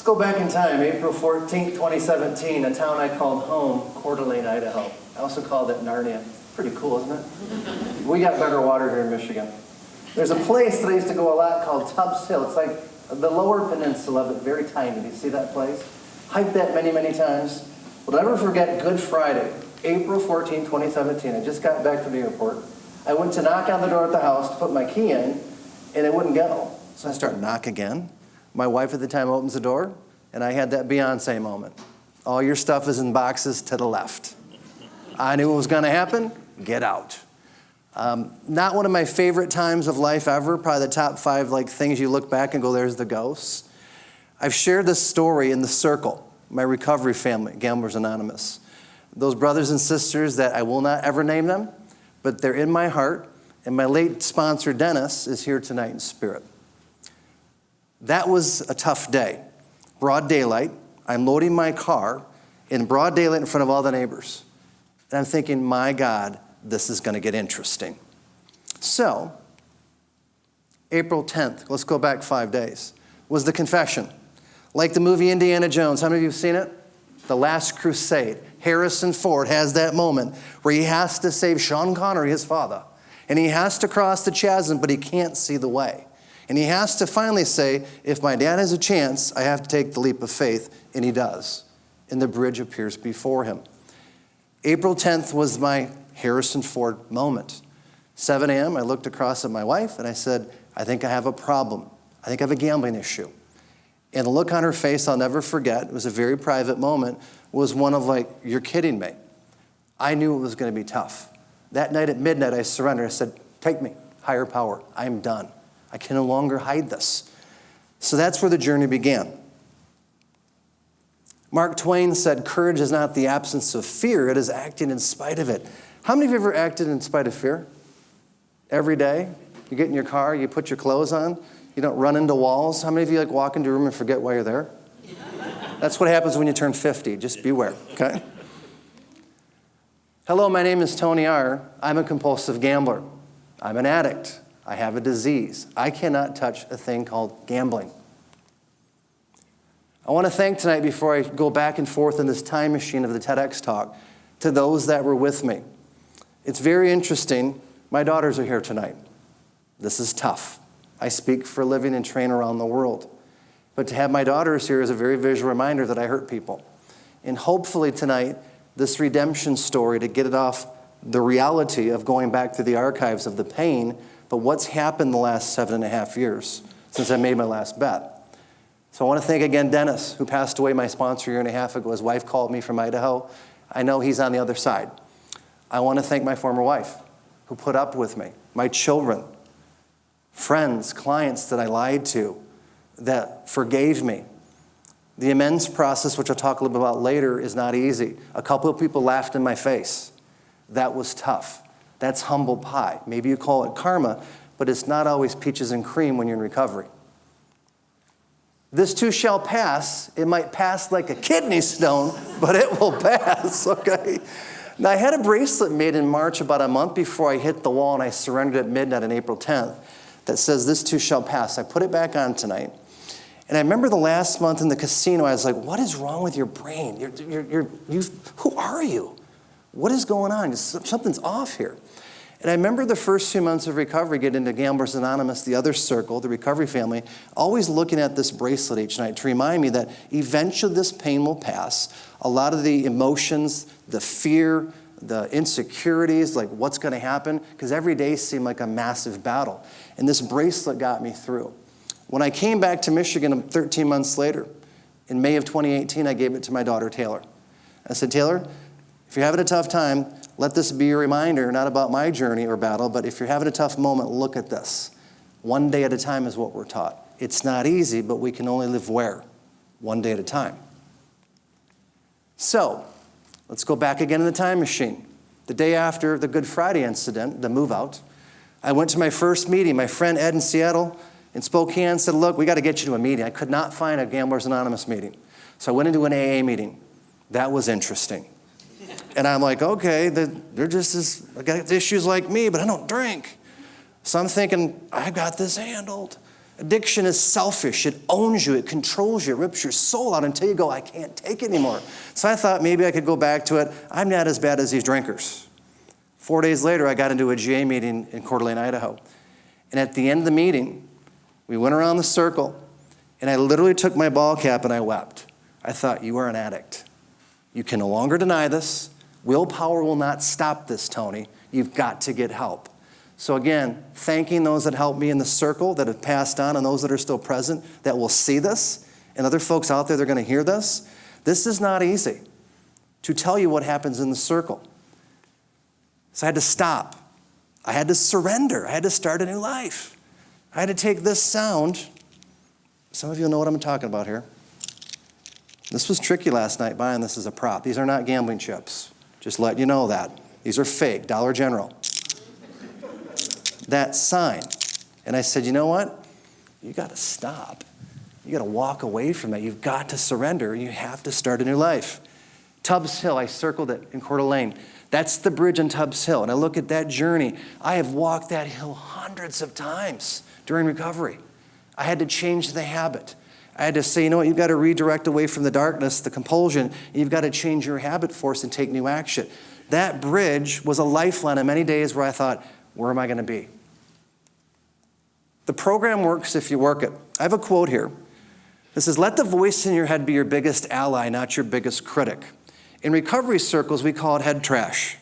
Let's go back in time, April 14th, 2017, a town I called home, Coeur d'Alene, Idaho. I also called it Narnia. Pretty cool, isn't it? We got better water here in Michigan. There's a place that I used to go a lot called Tubbs Hill. It's like the lower peninsula, but very tiny. Do you see that place? Hiked that many, many times. Will never forget Good Friday, April 14, 2017. I just got back from the airport. I went to knock on the door at the house to put my key in, and it wouldn't go. So I start knock again. My wife at the time opens the door, and I had that Beyonce moment. All your stuff is in boxes to the left. I knew what was going to happen. Get out. Not one of my favorite times of life ever. Probably the top 5 things you look back and go, there's the ghosts. I've shared this story in the circle, my recovery family, Gamblers Anonymous. Those brothers and sisters that I will not ever name them, but they're in my heart. And my late sponsor, Dennis, is here tonight in spirit. That was a tough day. Broad daylight. I'm loading my car in broad daylight in front of all the neighbors. And I'm thinking, my God, this is going to get interesting. So, April 10th, let's go back 5 days, was the confession. Like the movie Indiana Jones. How many of you have seen it? The Last Crusade. Harrison Ford has that moment where he has to save Sean Connery, his father. And he has to cross the chasm, but he can't see the way. And he has to finally say, if my dad has a chance, I have to take the leap of faith. And he does. And the bridge appears before him. April 10th was my Harrison Ford moment. 7 a.m., I looked across at my wife and I said, I think I have a problem. I think I have a gambling issue. And the look on her face, I'll never forget, it was a very private moment, was one of you're kidding me. I knew it was going to be tough. That night at midnight, I surrendered. I said, take me, higher power. I'm done. I can no longer hide this. So that's where the journey began. Mark Twain said, courage is not the absence of fear, it is acting in spite of it. How many of you have ever acted in spite of fear? Every day? You get in your car, you put your clothes on, you don't run into walls. How many of you walk into a room and forget why you're there? That's what happens when you turn 50. Just beware, okay? Hello, my name is Tony R. I'm a compulsive gambler. I'm an addict. I have a disease. I cannot touch a thing called gambling. I want to thank tonight, before I go back and forth in this time machine of the TEDx talk, to those that were with me. It's very interesting. My daughters are here tonight. This is tough. I speak for a living and train around the world. But to have my daughters here is a very visual reminder that I hurt people. And hopefully tonight, this redemption story, to get it off the reality of going back through the archives of the pain, but what's happened the last 7.5 years since I made my last bet. So I want to thank again Dennis, who passed away, my sponsor, 1.5 years ago. His wife called me from Idaho. I know he's on the other side. I want to thank my former wife, who put up with me, my children, friends, clients that I lied to, that forgave me. The amends process, which I'll talk a little bit about later, is not easy. A couple of people laughed in my face. That was tough. That's humble pie. Maybe you call it karma, but it's not always peaches and cream when you're in recovery. This too shall pass. It might pass like a kidney stone, but it will pass, okay? Now, I had a bracelet made in March, about a month before I hit the wall, and I surrendered at midnight on April 10th, that says, this too shall pass. I put it back on tonight. And I remember the last month in the casino, I was like, what is wrong with your brain? Who are you? What is going on? Something's off here. And I remember the first 2 months of recovery, getting into Gamblers Anonymous, the other circle, the recovery family, always looking at this bracelet each night to remind me that eventually this pain will pass. A lot of the emotions, the fear, the insecurities, like what's going to happen, because every day seemed like a massive battle. And this bracelet got me through. When I came back to Michigan 13 months later, in May of 2018, I gave it to my daughter, Taylor. I said, Taylor, if you're having a tough time, let this be a reminder, not about my journey or battle, but if you're having a tough moment, look at this. One day at a time is what we're taught. It's not easy, but we can only live where? One day at a time. So, let's go back again in the time machine. The day after the Good Friday incident, the move out, I went to my first meeting. My friend Ed in Seattle, in Spokane, said, look, we got to get you to a meeting. I could not find a Gamblers Anonymous meeting. So I went into an AA meeting. That was interesting. And I'm like, okay, they're just as, got issues like me, but I don't drink. So I'm thinking, I got this handled. Addiction is selfish. It owns you. It controls you. It rips your soul out until you go, I can't take it anymore. So I thought maybe I could go back to it. I'm not as bad as these drinkers. 4 days later, I got into a GA meeting in Coeur d'Alene, Idaho. And at the end of the meeting, we went around the circle, and I literally took my ball cap and I wept. I thought, you are an addict. You can no longer deny this. Willpower will not stop this, Tony. You've got to get help. So again, thanking those that helped me in the circle, that have passed on, and those that are still present, that will see this, and other folks out there that are going to hear this. This is not easy to tell you what happens in the circle. So I had to stop. I had to surrender. I had to start a new life. I had to take this sound. Some of you know what I'm talking about here. This was tricky last night, buying this as a prop. These are not gambling chips. Just let you know that. These are fake, Dollar General. That sign. And I said, you know what? You got to stop. You got to walk away from that. You've got to surrender. You have to start a new life. Tubbs Hill, I circled it in Coeur d'Alene. That's the bridge on Tubbs Hill. And I look at that journey. I have walked that hill hundreds of times during recovery. I had to change the habit. I had to say, you know what, you've got to redirect away from the darkness, the compulsion. You've got to change your habit force and take new action. That bridge was a lifeline on many days where I thought, where am I going to be? The program works if you work it. I have a quote here. This says, let the voice in your head be your biggest ally, not your biggest critic. In recovery circles, we call it head trash.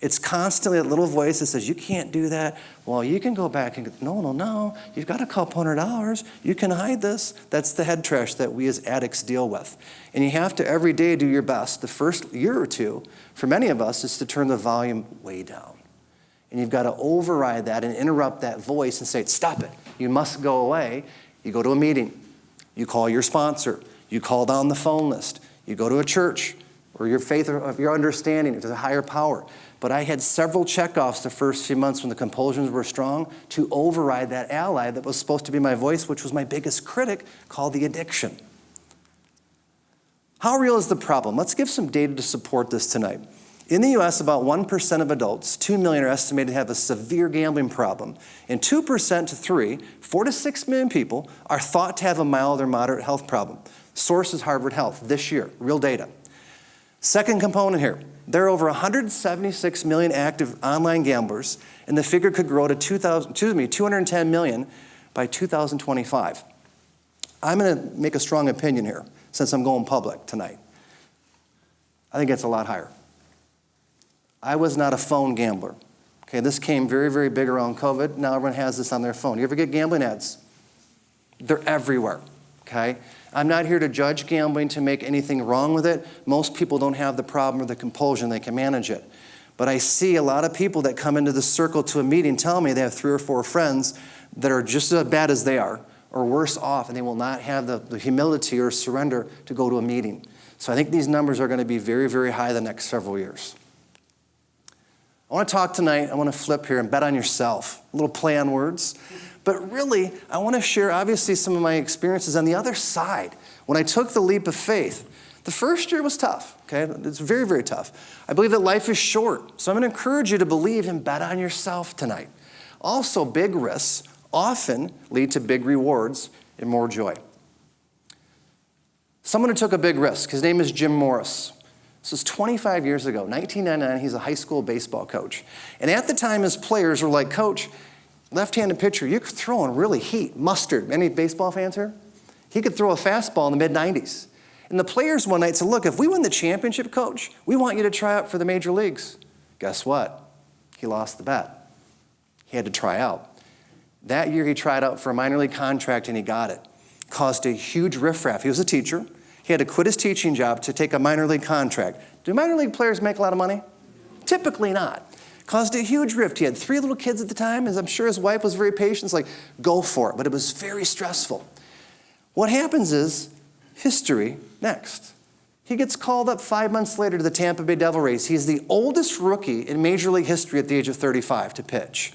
It's constantly that little voice that says, you can't do that. Well, you can go back and go, no. You've got a couple $100. You can hide this. That's the head trash that we as addicts deal with. And you have to every day do your best. The first year or two, for many of us, is to turn the volume way down. And you've got to override that and interrupt that voice and say, stop it. You must go away. You go to a meeting. You call your sponsor. You call down the phone list. You go to a church or your faith or your understanding. There's a higher power. But I had several checkoffs the first few months when the compulsions were strong to override that ally that was supposed to be my voice, which was my biggest critic, called the addiction. How real is the problem? Let's give some data to support this tonight. In the U.S., about 1% of adults, 2 million, are estimated to have a severe gambling problem. And 2% to 4 to 6 million people are thought to have a mild or moderate health problem. Source is Harvard Health this year, real data. Second component here, there are over 176 million active online gamblers, and the figure could grow to 210 million by 2025. I'm going to make a strong opinion here, since I'm going public tonight. I think it's a lot higher. I was not a phone gambler. Okay, this came very, very big around COVID. Now everyone has this on their phone. You ever get gambling ads? They're everywhere, okay? I'm not here to judge gambling, to make anything wrong with it. Most people don't have the problem or the compulsion. They can manage it. But I see a lot of people that come into the circle to a meeting tell me they have 3 or 4 friends that are just as bad as they are or worse off, and they will not have the humility or surrender to go to a meeting. So I think these numbers are going to be very, very high the next several years. I want to talk tonight, I want to flip here and bet on yourself. A little play on words. But really, I want to share, obviously, some of my experiences on the other side. When I took the leap of faith, the first year was tough, okay? It's very, very tough. I believe that life is short. So I'm going to encourage you to believe and bet on yourself tonight. Also, big risks often lead to big rewards and more joy. Someone who took a big risk, his name is Jim Morris. This was 25 years ago, 1999. He's a high school baseball coach. And at the time, his players were like, Coach, left-handed pitcher, you're throwing really heat, mustard. Any baseball fans here? He could throw a fastball in the mid-90s. And the players one night said, look, if we win the championship, Coach, we want you to try out for the major leagues. Guess what? He lost the bet. He had to try out. That year, he tried out for a minor league contract, and he got it. Caused a huge riffraff. He was a teacher. He had to quit his teaching job to take a minor league contract. Do minor league players make a lot of money? Typically not. Caused a huge rift. He had 3 little kids at the time, and I'm sure his wife was very patient. It's like, go for it. But it was very stressful. What happens is history next. He gets called up 5 months later to the Tampa Bay Devil Rays. He's the oldest rookie in Major League history at the age of 35 to pitch.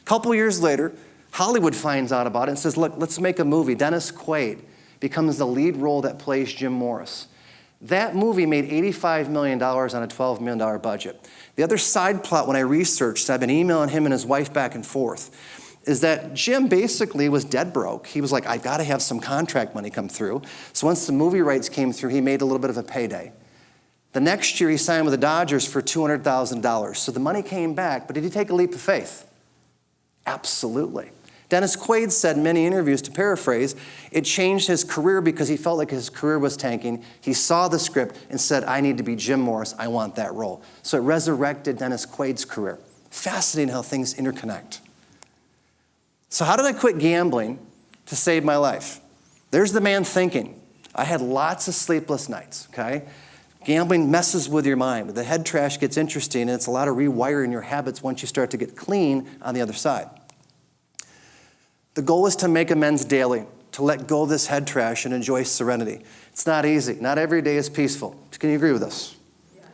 A couple years later, Hollywood finds out about it and says, look, let's make a movie. Dennis Quaid becomes the lead role that plays Jim Morris. That movie made $85 million on a $12 million budget. The other side plot when I researched, I've been emailing him and his wife back and forth. is that Jim basically was dead broke. He was like, I've got to have some contract money come through. So once the movie rights came through, he made a little bit of a payday. The next year, he signed with the Dodgers for $200,000. So the money came back, but did he take a leap of faith? Absolutely. Dennis Quaid said in many interviews, to paraphrase, it changed his career because he felt like his career was tanking. He saw the script and said, I need to be Jim Morris. I want that role. So it resurrected Dennis Quaid's career. Fascinating how things interconnect. So how did I quit gambling to save my life? There's the man thinking. I had lots of sleepless nights, okay? Gambling messes with your mind. The head trash gets interesting, and it's a lot of rewiring your habits once you start to get clean on the other side. The goal is to make amends daily, to let go of this head trash and enjoy serenity. It's not easy. Not every day is peaceful. Can you agree with us?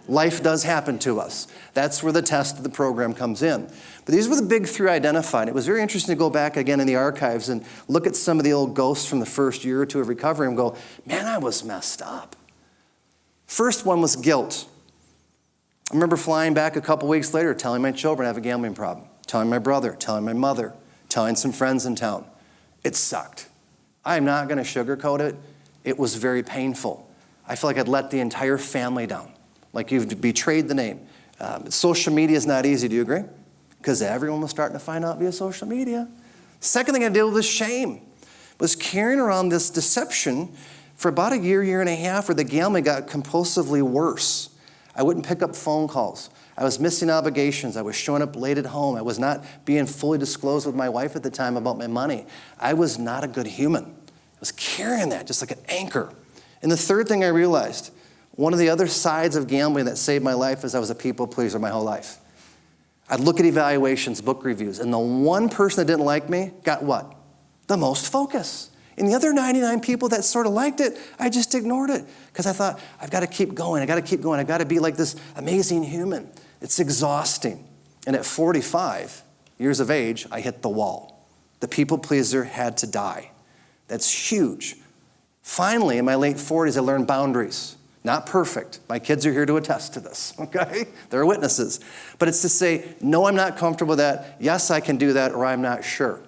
Life does happen to us. That's where the test of the program comes in. But these were the big three identified. It was very interesting to go back again in the archives and look at some of the old ghosts from the first year or two of recovery and go, man, I was messed up. First one was guilt. I remember flying back a couple weeks later, telling my children I have a gambling problem, telling my brother, telling my mother, telling some friends in town. It sucked. I'm not going to sugarcoat it. It was very painful. I feel like I'd let the entire family down, like you've betrayed the name. Social media is not easy. Do you agree? Because everyone was starting to find out via social media. Second thing I did was shame. Was carrying around this deception for about a year, year and a half, where the gambling got compulsively worse. I wouldn't pick up phone calls. I was missing obligations. I was showing up late at home. I was not being fully disclosed with my wife at the time about my money. I was not a good human. I was carrying that just like an anchor. And the third thing I realized, one of the other sides of gambling that saved my life is I was a people pleaser my whole life. I'd look at evaluations, book reviews, and the one person that didn't like me got what? The most focus. And the other 99 people that sort of liked it, I just ignored it because I thought, I've got to keep going. I've got to keep going. I've got to be like this amazing human. It's exhausting. And at 45 years of age, I hit the wall. The people pleaser had to die. That's huge. Finally, in my late 40s, I learned boundaries. Not perfect. My kids are here to attest to this, okay? They're witnesses. But it's to say, no, I'm not comfortable with that. Yes, I can do that, or I'm not sure.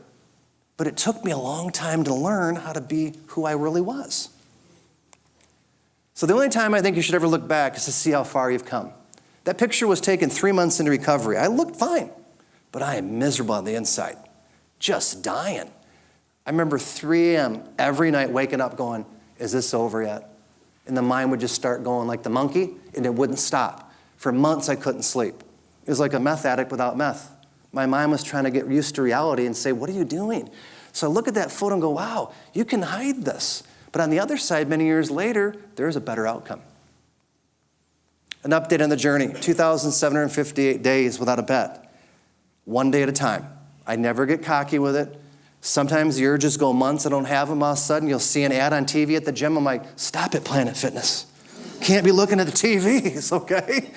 But it took me a long time to learn how to be who I really was. So the only time I think you should ever look back is to see how far you've come. That picture was taken 3 months into recovery. I looked fine, but I am miserable on the inside, just dying. I remember 3 a.m. every night waking up going, is this over yet? And the mind would just start going like the monkey, and it wouldn't stop. For months, I couldn't sleep. It was like a meth addict without meth. My mind was trying to get used to reality and say, what are you doing? So I look at that photo and go, wow, you can hide this. But on the other side, many years later, there's a better outcome. An update on the journey, 2,758 days without a bet. 1 day at a time. I never get cocky with it. Sometimes the urges go months, I don't have them, all of a sudden you'll see an ad on TV at the gym, I'm like, stop it, Planet Fitness. Can't be looking at the TVs, okay?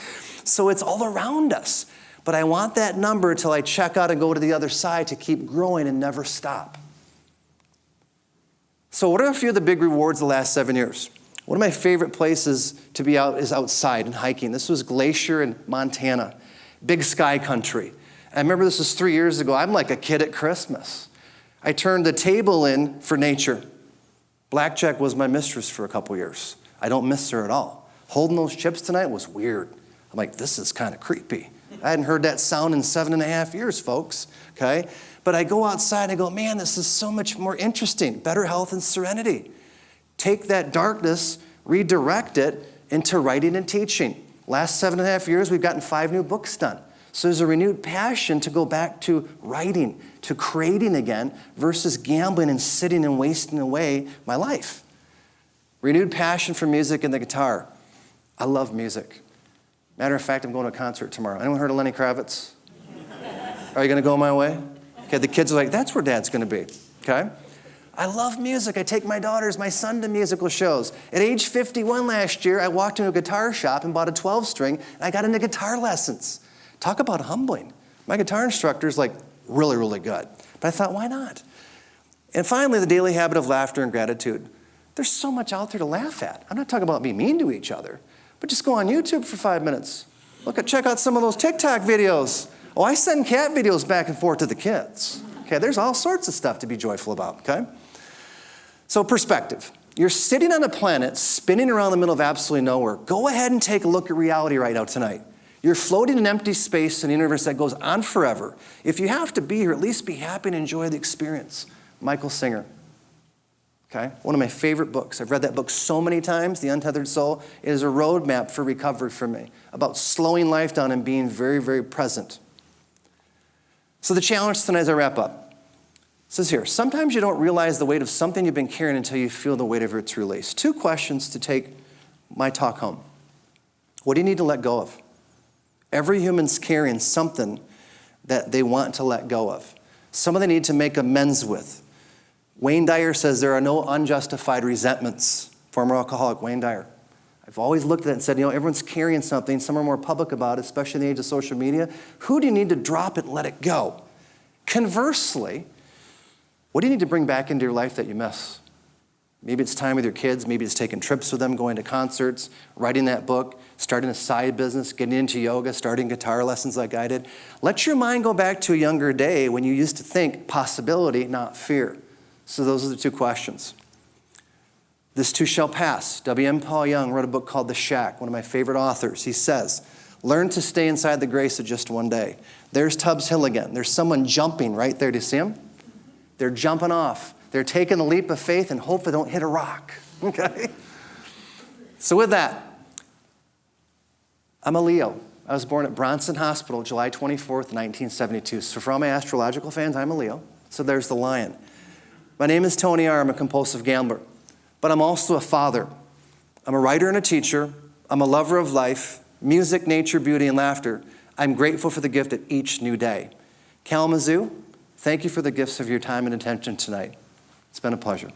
So it's all around us. But I want that number until I check out and go to the other side to keep growing and never stop. So what are a few of the big rewards the last 7 years? One of my favorite places to be out is outside and hiking. This was Glacier in Montana, big sky country. I remember this was 3 years ago. I'm like a kid at Christmas. I turned the table in for nature. Blackjack was my mistress for a couple years. I don't miss her at all. Holding those chips tonight was weird. I'm like, this is kind of creepy. I hadn't heard that sound in 7.5 years, folks, okay? But I go outside and I go, man, this is so much more interesting. Better health and serenity. Take that darkness, redirect it into writing and teaching. Last 7.5 years, we've gotten 5 new books done. So there's a renewed passion to go back to writing, to creating again, versus gambling and sitting and wasting away my life. Renewed passion for music and the guitar. I love music. Matter of fact, I'm going to a concert tomorrow. Anyone heard of Lenny Kravitz? Are you going to go my way? Okay, the kids are like, that's where Dad's going to be, okay? I love music. I take my daughters, my son to musical shows. At age 51 last year, I walked into a guitar shop and bought a 12-string, and I got into guitar lessons. Talk about humbling. My guitar instructor's like really, really good. But I thought, why not? And finally, the daily habit of laughter and gratitude. There's so much out there to laugh at. I'm not talking about being mean to each other, but just go on YouTube for 5 minutes. Check out some of those TikTok videos. Oh, I send cat videos back and forth to the kids, Okay, there's all sorts of stuff to be joyful about, okay? So perspective. You're sitting on a planet spinning around the middle of absolutely nowhere. Go ahead and take a look at reality right now tonight. You're floating in empty space in a universe that goes on forever. If you have to be here, at least be happy and enjoy the experience. Michael Singer. Okay, one of my favorite books. I've read that book so many times. The Untethered Soul is a roadmap for recovery for me, about slowing life down and being very, very present. So the challenge tonight as I wrap up, it says here, sometimes you don't realize the weight of something you've been carrying until you feel the weight of its release. 2 questions to take my talk home. What do you need to let go of? Every human's carrying something that they want to let go of. Some of them need to make amends with. Wayne Dyer says there are no unjustified resentments. Former alcoholic Wayne Dyer. I've always looked at it and said, everyone's carrying something. Some are more public about it, especially in the age of social media. Who do you need to drop it and let it go? Conversely, what do you need to bring back into your life that you miss? Maybe it's time with your kids. Maybe it's taking trips with them, going to concerts, writing that book, starting a side business, getting into yoga, starting guitar lessons like I did. Let your mind go back to a younger day when you used to think possibility, not fear. So those are the 2 questions. This too shall pass. W.M. Paul Young wrote a book called The Shack, one of my favorite authors. He says, learn to stay inside the grace of just one day. There's Tubbs Hill again. There's someone jumping right there. Do you see him? They're jumping off. They're taking a leap of faith and hope they don't hit a rock. Okay? So with that, I'm a Leo. I was born at Bronson Hospital, July 24th, 1972. So for all my astrological fans, I'm a Leo. So there's the lion. My name is Tony R. I'm a compulsive gambler. But I'm also a father. I'm a writer and a teacher. I'm a lover of life, music, nature, beauty, and laughter. I'm grateful for the gift of each new day. Kalamazoo, thank you for the gifts of your time and attention tonight. It's been a pleasure.